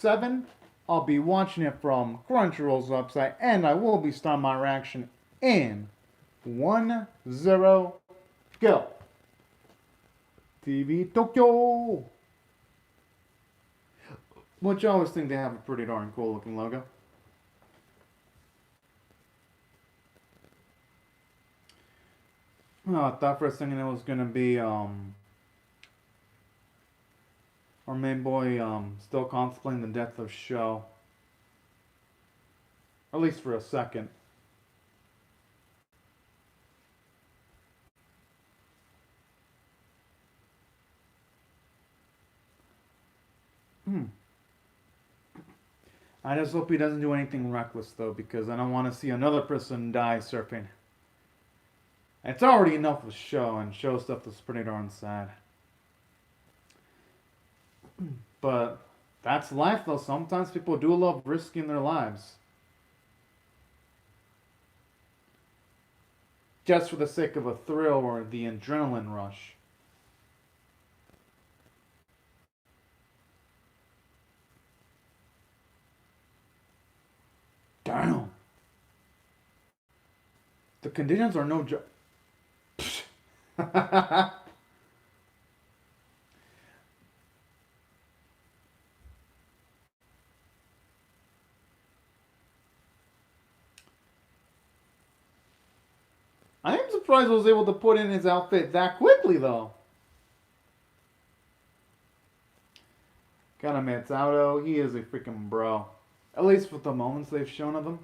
7. I'll be watching it from Crunchyroll's website, and I will be starting my reaction in 1-0 go. TV Tokyo! Which I always think they have a pretty darn cool looking logo. Oh, I thought for a second it was gonna be our main boy still contemplating the death of Sho. At least for a second. I just hope he doesn't do anything reckless though, because I don't want to see another person die surfing. It's already enough with Sho, and Sho stuff is pretty darn sad. But that's life though. Sometimes people do love risking their lives. Just for the sake of a thrill or the adrenaline rush. Damn. The conditions are no joke. I am surprised I was able to put in his outfit that quickly, though. Gotta admit, Auto, he is a freaking bro. At least with the moments they've shown of him.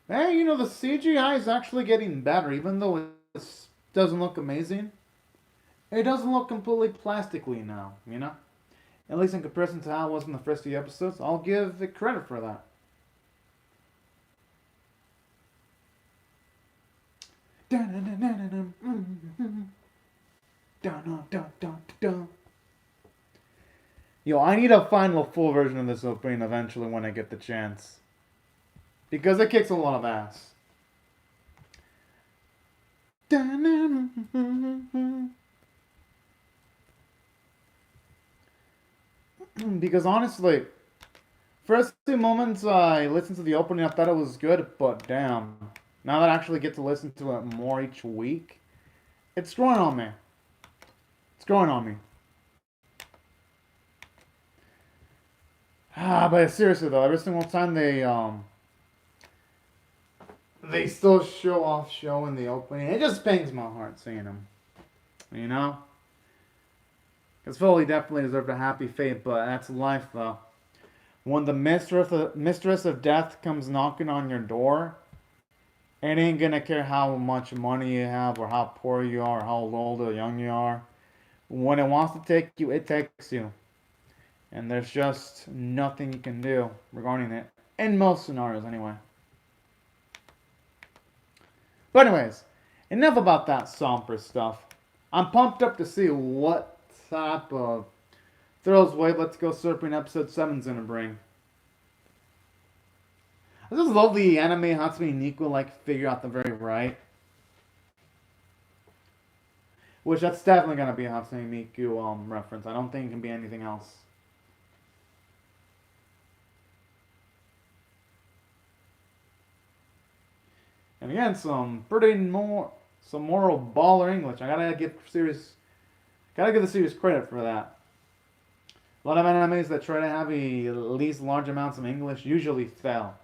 Hey, you know, the CGI is actually getting better, even though it doesn't look amazing. It doesn't look completely plastically now, you know? At least in comparison to how it was in the first few episodes, I'll give it credit for that. Yo, I need to find the full version of this opening eventually when I get the chance. Because it kicks a lot of ass. Because honestly, first few moments I listened to the opening, I thought it was good, but damn. Now that I actually get to listen to it more each week, it's growing on me. It's growing on me. But seriously though, every single time they still show off Sho in the opening, it just pangs my heart seeing them. You know? Because Foley definitely deserved a happy fate, but that's life though. When the mistress of death comes knocking on your door, it ain't gonna care how much money you have, or how poor you are, or how old or young you are. When it wants to take you, it takes you. And there's just nothing you can do regarding it. In most scenarios, anyway. But anyways, enough about that somber stuff. I'm pumped up to see what type of thrills Wave Let's Go Surfing episode 7's gonna bring. I just love the anime Hatsune Miku like figure out the very right. Which that's definitely gonna be a Hatsune Miku reference. I don't think it can be anything else. And again, some moral baller English. I gotta give the series credit for that. A lot of animes that try to have at least large amounts of English usually fail.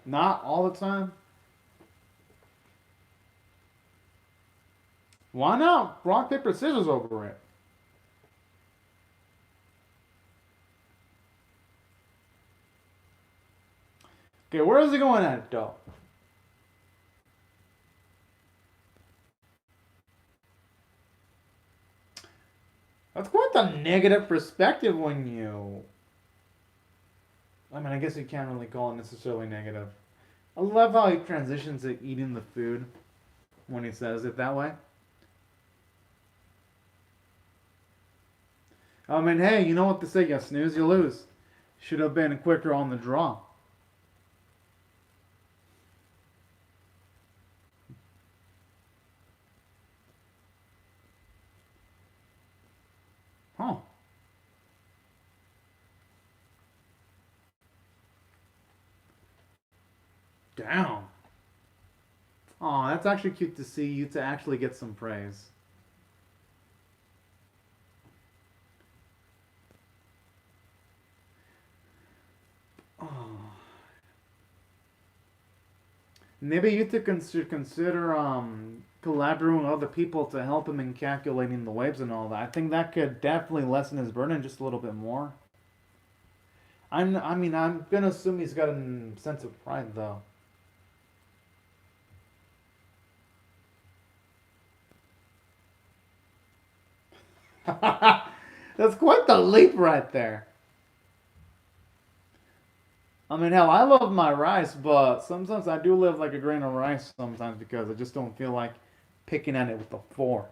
Not all the time. Why not rock, paper, scissors over it? Okay, where is he going at, though? That's quite a negative perspective when you... I mean, I guess you can't really call it necessarily negative. I love how he transitions to eating the food when he says it that way. I mean, hey, you know what they say, you snooze, you lose. Should have been quicker on the draw. Damn. Oh, that's actually cute to see you to actually get some praise. Oh. Maybe you two should consider collaborating with other people to help him in calculating the waves and all that. I think that could definitely lessen his burden just a little bit more. I'm gonna assume he's got a sense of pride though. That's quite the leap right there. I mean, hell, I love my rice, but sometimes I do live like a grain of rice sometimes because I just don't feel like picking at it with a fork.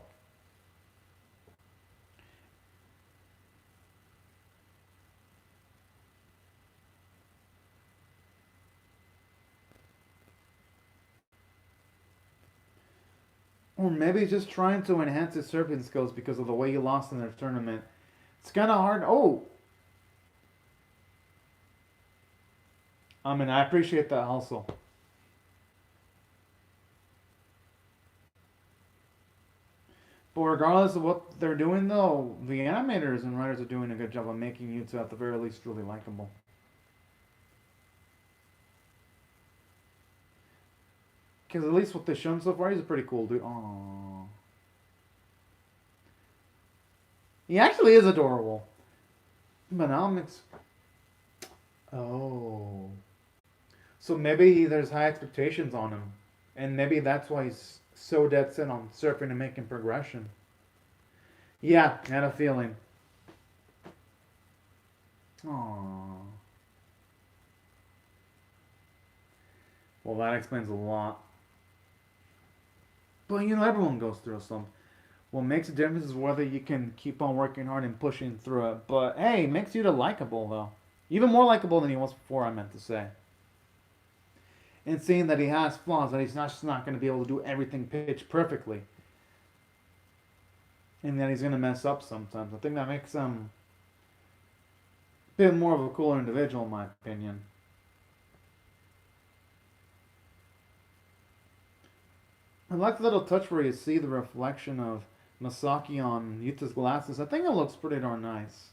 Or maybe he's just trying to enhance his surfing skills because of the way he lost in their tournament. It's kind of hard. Oh, I mean, I appreciate that hustle. But regardless of what they're doing, though, the animators and writers are doing a good job of making you two, at the very least, really likable. Because at least what they've shown so far, he's a pretty cool dude. Aww. He actually is adorable. But now I'm Oh. So maybe there's high expectations on him. And maybe that's why he's so dead set on surfing and making progression. Yeah, I had a feeling. Aww. Well, that explains a lot. But everyone goes through some. What makes a difference is whether you can keep on working hard and pushing through it. But hey, it makes you the likable though. Even more likable than he was before, I meant to say. And seeing that he has flaws, that he's not just not going to be able to do everything pitch perfectly. And that he's going to mess up sometimes. I think that makes him a bit more of a cooler individual, in my opinion. I like the little touch where you see the reflection of Masaki on Yuta's glasses. I think it looks pretty darn nice.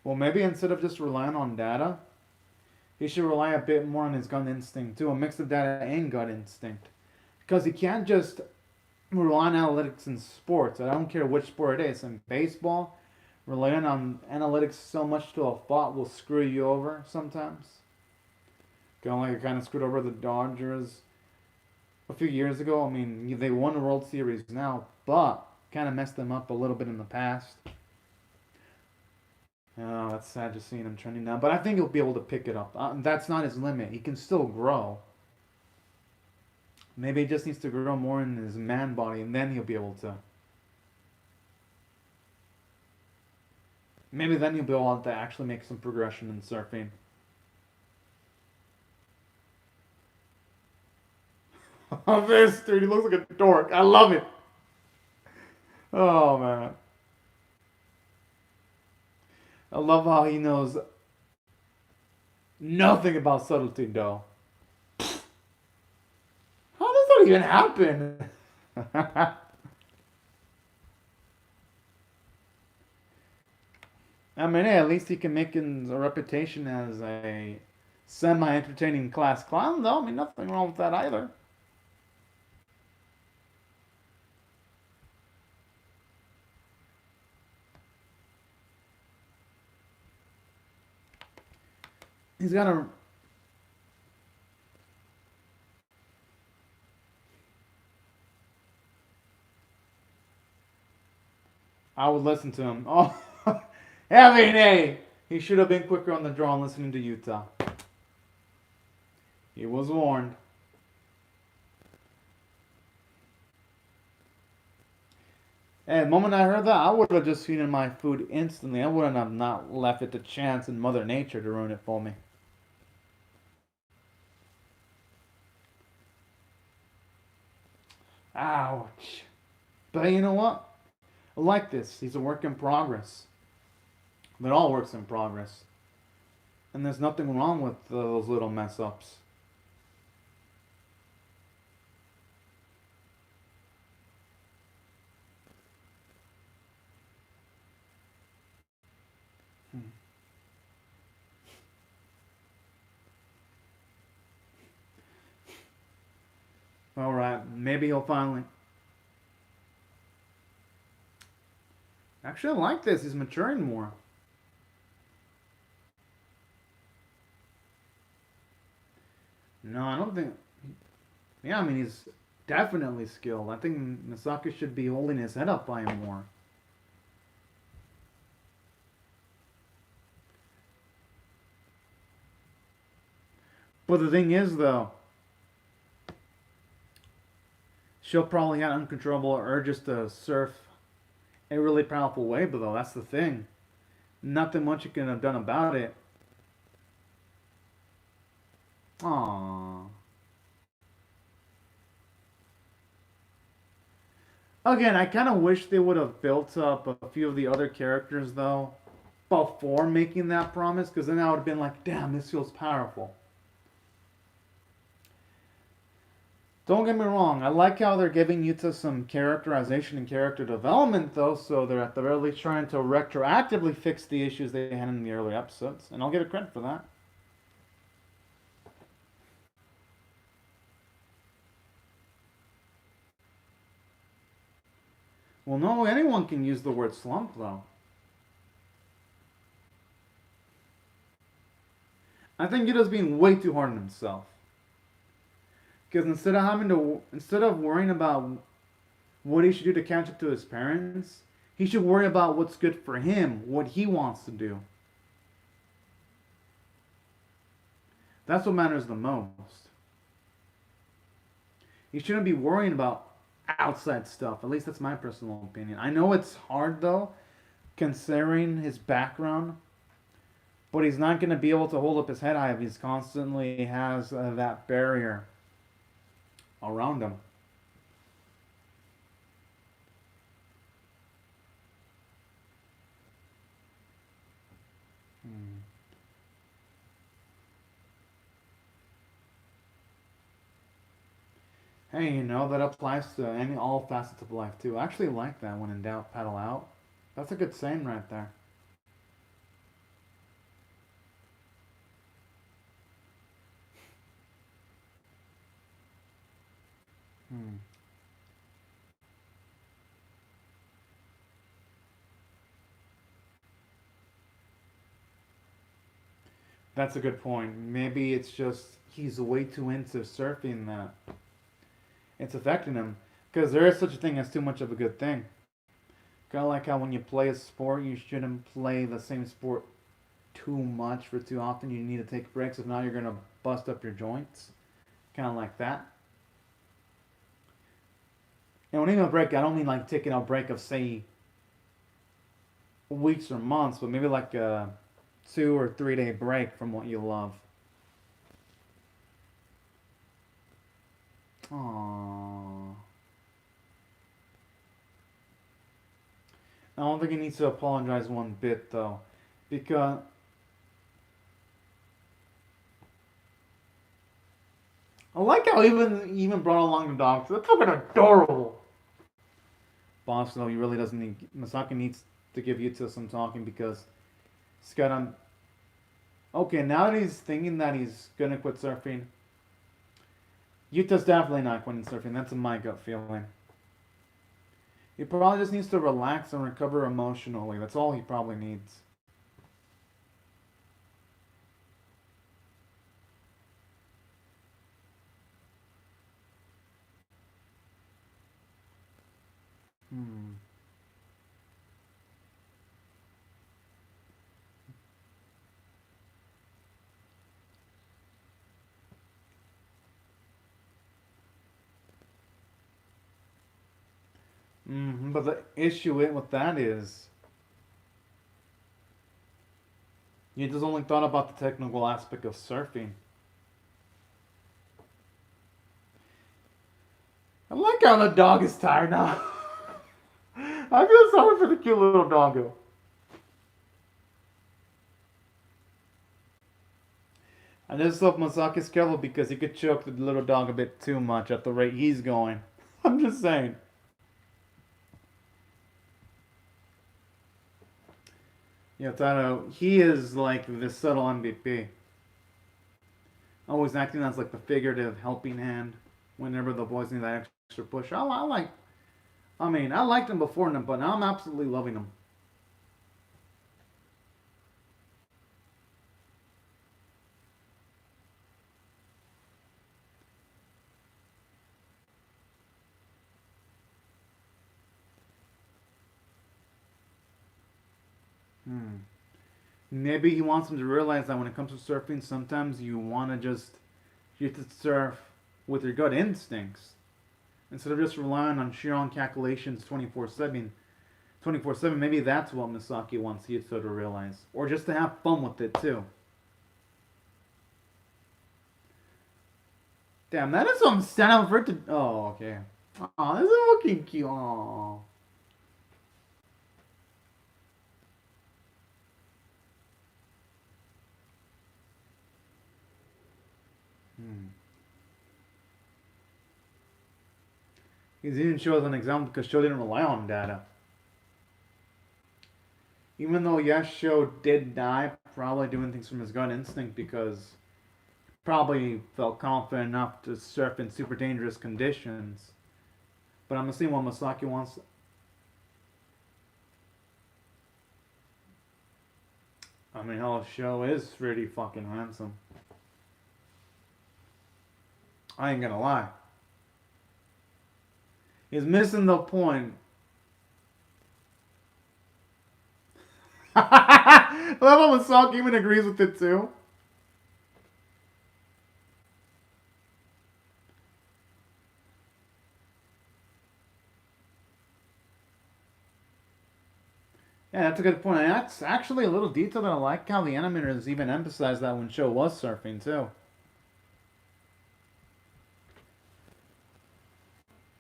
Well, maybe instead of just relying on data, he should rely a bit more on his gut instinct too, a mix of data and gut instinct. Because he can't just rely on analytics in sports. I don't care which sport it is. In baseball, relying on analytics so much to a fault will screw you over sometimes. Like it kind of screwed over the Dodgers a few years ago. I mean, they won the World Series now, but kind of messed them up a little bit in the past. Oh, that's sad just seeing him trending down. But I think he'll be able to pick it up. That's not his limit. He can still grow. Maybe he just needs to grow more in his man body, and then he'll be able to. Maybe then he'll be able to actually make some progression in surfing. Oh, this dude, he looks like a dork. I love it. Oh man, I love how he knows nothing about subtlety, though. How does that even happen? I mean, hey, at least he can make a reputation as a semi-entertaining class clown, though. I mean, nothing wrong with that either. He's got a. I would listen to him. Oh, I mean, hey, he should have been quicker on the draw and listening to Utah. He was warned. And the moment I heard that, I would have just eaten my food instantly. I wouldn't have not left it to chance and Mother Nature to ruin it for me. Ouch. But you know what? I like this. He's a work in progress. They're all works in progress. And there's nothing wrong with those little mess ups. Hmm. Alright, maybe he'll finally. Actually, I like this. He's maturing more. No, I don't think. Yeah, I mean, he's definitely skilled. I think Misaki should be holding his head up by him more. But the thing is, though, she'll probably have uncontrollable urges to surf in a really powerful way, but though, that's the thing. Nothing much you can have done about it. Aww. Again, I kind of wish they would have built up a few of the other characters, though, before making that promise, because then I would have been like, damn, this feels powerful. Don't get me wrong, I like how they're giving Yuta some characterization and character development, though, so they're at the very least trying to retroactively fix the issues they had in the earlier episodes, and I'll get a credit for that. Well, no, anyone can use the word slump, though. I think Yuta's being way too hard on himself. Because instead of worrying about what he should do to catch up to his parents, he should worry about what's good for him, what he wants to do. That's what matters the most. He shouldn't be worrying about outside stuff. At least that's my personal opinion. I know it's hard though, considering his background, but he's not going to be able to hold up his head high if he's constantly has that barrier around him. Hmm. Hey, that applies to any all facets of life too. I actually like that. When in doubt, paddle out. That's a good saying right there. Hmm. That's a good point. Maybe it's just he's way too into surfing that it's affecting him. Because there is such a thing as too much of a good thing. Kind of like how when you play a sport, you shouldn't play the same sport too much for too often. You need to take breaks. If not, you're gonna bust up your joints. Kind of like that. And when I mean a break, I don't mean like taking a break of say weeks or months, but maybe like a 2 or 3 day break from what you love. Aww. I don't think he needs to apologize one bit though, because I like how even brought along the dogs. That's fucking adorable. Boss though, he really doesn't need. Masaki needs to give Yuta some talking because he's got on. Okay, now that he's thinking that he's gonna quit surfing, Yuta's definitely not quitting surfing. That's my gut feeling. He probably just needs to relax and recover emotionally. That's all he probably needs. Hmm. But the issue with that is, you just only thought about the technical aspect of surfing. I like how the dog is tired now. I feel sorry for the cute little doggo. I just hope Masaki's careful because he could choke the little dog a bit too much at the rate he's going. I'm just saying. Yeah, Taro, he is like the subtle MVP. Always acting as like the figurative helping hand whenever the boys need that extra push. I liked him before, but now I'm absolutely loving him. Hmm. Maybe he wants them to realize that when it comes to surfing, sometimes you have to surf with your gut instincts instead of just relying on sheer on calculations 24/7. 24/7. Maybe that's what Misaki wants Yuto to realize, or just to have fun with it too. Damn, that is some stand for it to. Oh, okay. Oh, this is looking cute. Oh. Hmm. He didn't show as an example because Sho didn't rely on data. Even though yes, Sho did die, probably doing things from his gut instinct because probably felt confident enough to surf in super dangerous conditions. But I'm assuming what Masaki wants. I mean, hell, Sho is pretty fucking handsome. I ain't gonna lie. He's missing the point. I love how Masaki even agrees with it too. Yeah, that's a good point. And that's actually a little detail that I like how the animators even emphasized that when Sho was surfing too.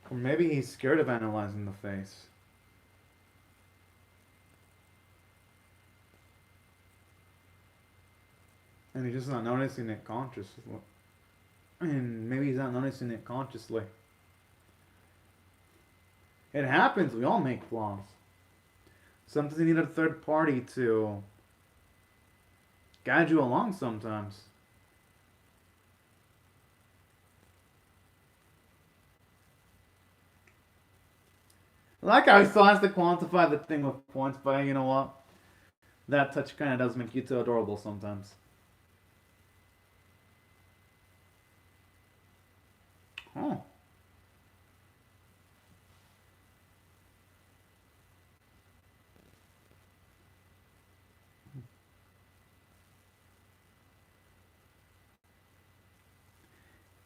Or maybe he's scared of analyzing the face. And he's just not noticing it consciously. And maybe he's not noticing it consciously. It happens. We all make flaws. Sometimes you need a third party to guide you along sometimes. I like how he still has to quantify the thing with points, but you know what? That touch kind of does make you too adorable sometimes. Oh.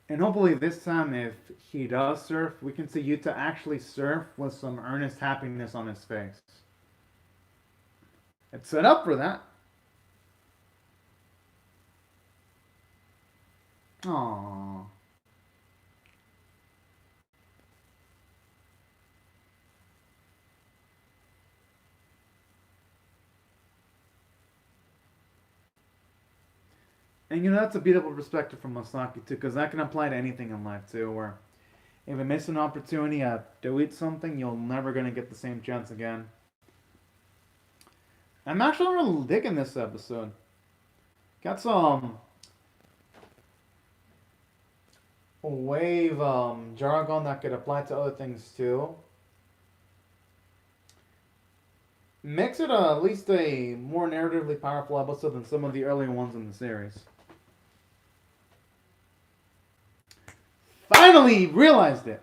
And hopefully this time, if he does surf, we can see Yuta actually surf with some earnest happiness on his face. It's set up for that. Aww. And that's a beautiful perspective from Masaki too, because that can apply to anything in life too, where if you miss an opportunity to do it something, you're never gonna get the same chance again. I'm actually really digging this episode. Got some wave jargon that could apply to other things too. Makes it at least a more narratively powerful episode than some of the earlier ones in the series. Finally realized it.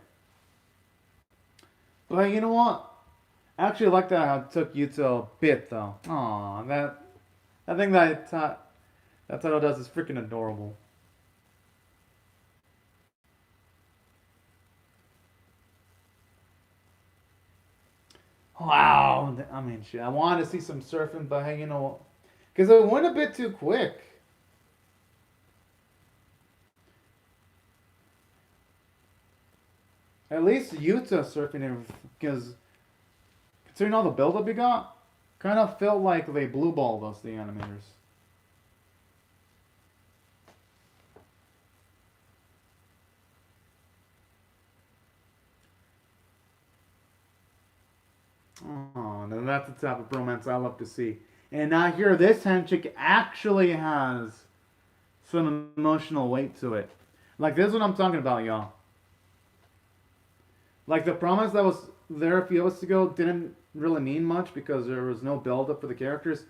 But you know what? I actually like that how it took you to a bit though. Aw, that thing that title does is freaking adorable. Wow. I mean, shit. I wanted to see some surfing, but hey, because it went a bit too quick. At least Utah surfing it, because Considering all the build-up you got, kind of felt like they blue balled us, the animators. Oh, now that's the type of romance I love to see. And now here, this handshake actually has some emotional weight to it. Like, this is what I'm talking about, y'all. Like, the promise that was there a few episodes ago didn't really mean much because there was no build-up for the characters.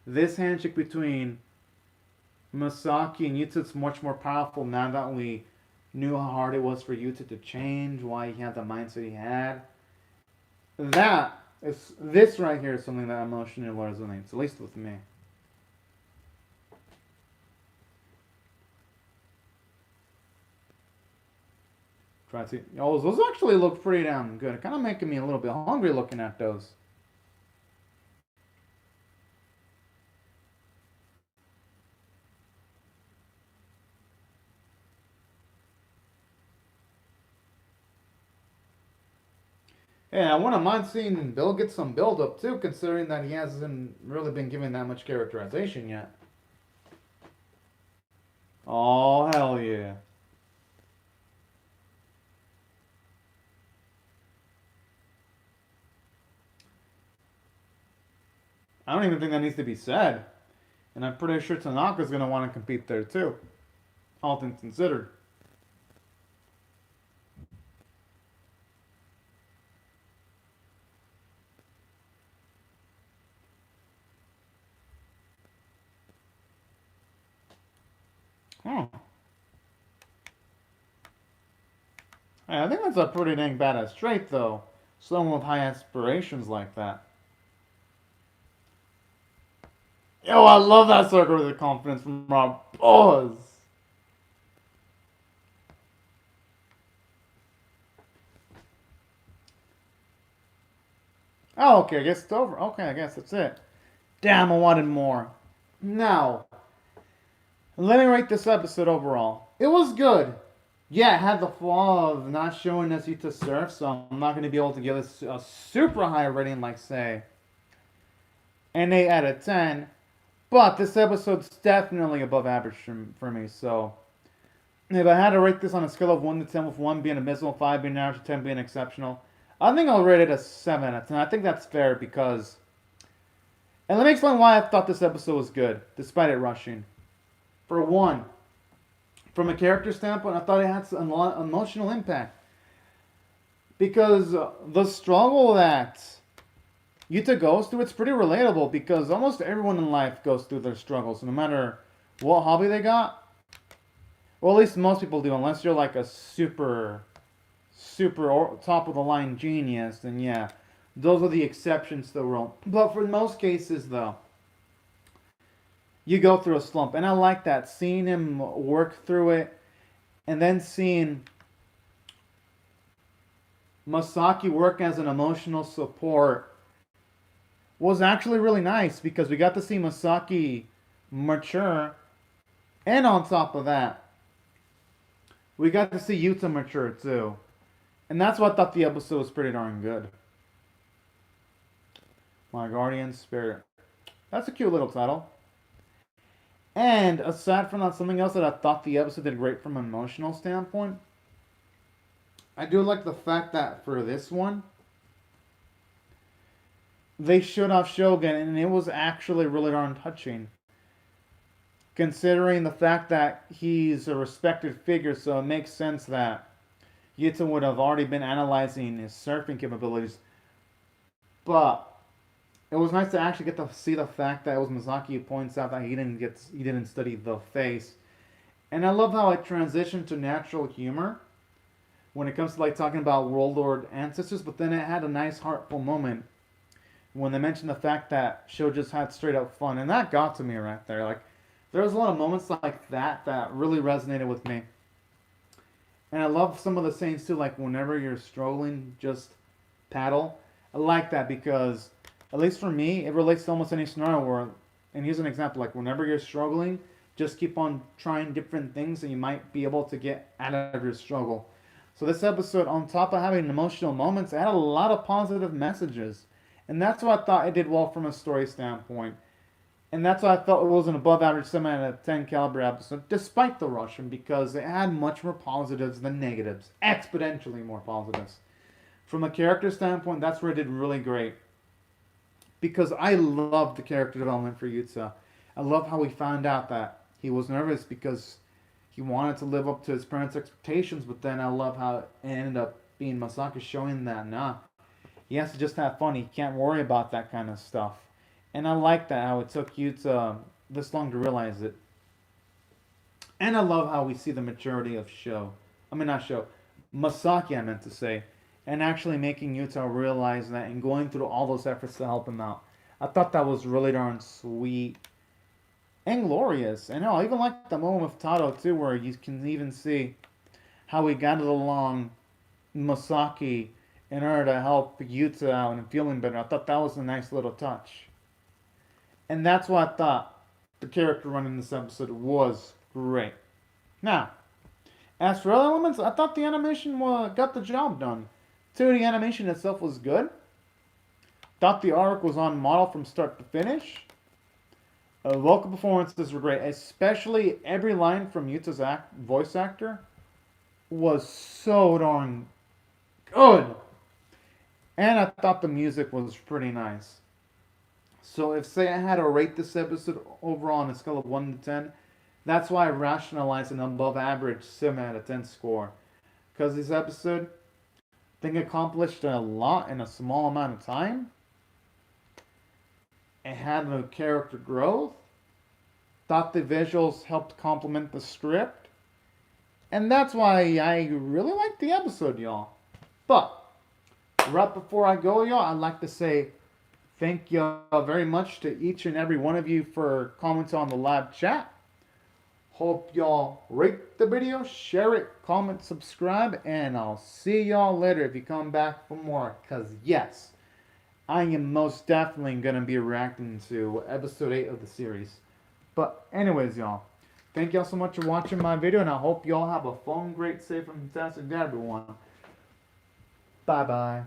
This handshake between Masaki and Yuta is much more powerful now that we knew how hard it was for Yuta to change, why he had the mindset he had. This right here is something that emotionally resonates, at least with me. Try to see. Oh, those actually look pretty damn good. Kind of making me a little bit hungry looking at those. Yeah, I wouldn't mind seeing Bill get some build up too, considering that he hasn't really been given that much characterization yet. Oh, hell yeah. I don't even think that needs to be said. And I'm pretty sure Tanaka's going to want to compete there too, all things considered. Oh. Hey, I think that's a pretty dang badass trait, though. Someone with high aspirations like that. Yo, I love that circle with the confidence from Rob Buzz. Oh, okay, I guess it's over. Okay, I guess that's it. Damn, I wanted more. Now, let me rate this episode overall. It was good. Yeah, it had the flaw of not showing us you to surf, so I'm not going to be able to give this a super high rating like, say, an 8 out of 10. But this episode's definitely above average for me, so if I had to rate this on a scale of 1 to 10, with 1 being abysmal, 5 being average, 10 being exceptional, I think I'll rate it a 7 out of 10. I think that's fair because... And let me explain why I thought this episode was good, despite it rushing. For one, from a character standpoint, I thought it had a lot of emotional impact. Because the struggle that Yuta goes through, it's pretty relatable because almost everyone in life goes through their struggles, no matter what hobby they got. Well, at least most people do, unless you're like a super top of the line genius, then yeah, those are the exceptions to the rule. But for most cases, though, you go through a slump, and I like that, seeing him work through it, and then seeing Masaki work as an emotional support was actually really nice because we got to see Masaki mature, and on top of that, we got to see Yuta mature too. And that's why I thought the episode was pretty darn good. My Guardian Spirit. That's a cute little title. And aside from that, something else that I thought the episode did great from an emotional standpoint, I do like the fact that for this one, they showed off Shogun, and it was actually really darn touching. Considering the fact that he's a respected figure, so it makes sense that Yuta would have already been analyzing his surfing capabilities. But it was nice to actually get to see the fact that it was Masaki who points out that he didn't study the face. And I love how it transitioned to natural humor when it comes to like talking about World Lord ancestors, but then it had a nice heartful moment when they mentioned the fact that Sho just had straight up fun, and that got to me right there. Like, there was a lot of moments like that that really resonated with me. And I love some of the sayings too, like whenever you're struggling, just paddle. I like that because, at least for me, it relates to almost any scenario where, and here's an example, like whenever you're struggling, just keep on trying different things and you might be able to get out of your struggle. So this episode, on top of having emotional moments, it had a lot of positive messages. And that's what I thought it did well from a story standpoint. And that's why I felt it was an above average 7 out of 10 caliber episode, despite the Russian, because it had much more positives than negatives. Exponentially more positives. From a character standpoint, that's where it did really great. Because I love the character development for Yuta. I love how he found out that he was nervous because he wanted to live up to his parents' expectations, but then I love how it ended up being Masaki showing that, nah, he has to just have fun. He can't worry about that kind of stuff. And I like that, how it took Yuta this long to realize it. And I love how we see the maturity of not Sho, Masaki, I meant to say. And actually making Yuta realize that and going through all those efforts to help him out. I thought that was really darn sweet and glorious. And I even like the moment with Tado too, where you can even see how he got it along Masaki in order to help Yuta out and feeling better. I thought that was a nice little touch. And that's why I thought the character running this episode was great. Now, as for other elements, I thought the animation got the job done. 2D animation itself was good. Thought the arc was on model from start to finish. Vocal performances were great, especially every line from Yuta's voice actor was so darn good. And I thought the music was pretty nice. So if, say, I had to rate this episode overall on a scale of 1 to 10, that's why I rationalized an above average 7 out of 10 score. Because this episode, I think, accomplished a lot in a small amount of time. It had no character growth. Thought the visuals helped complement the script. And that's why I really liked the episode, y'all. But, right before I go, y'all, I'd like to say thank you very much to each and every one of you for comments on the live chat. Hope y'all rate the video, share it, comment, subscribe, and I'll see y'all later if you come back for more. Because, yes, I am most definitely going to be reacting to episode 8 of the series. But anyways, y'all, thank y'all so much for watching my video, and I hope y'all have a fun, great, safe, and fantastic day, everyone. Bye-bye.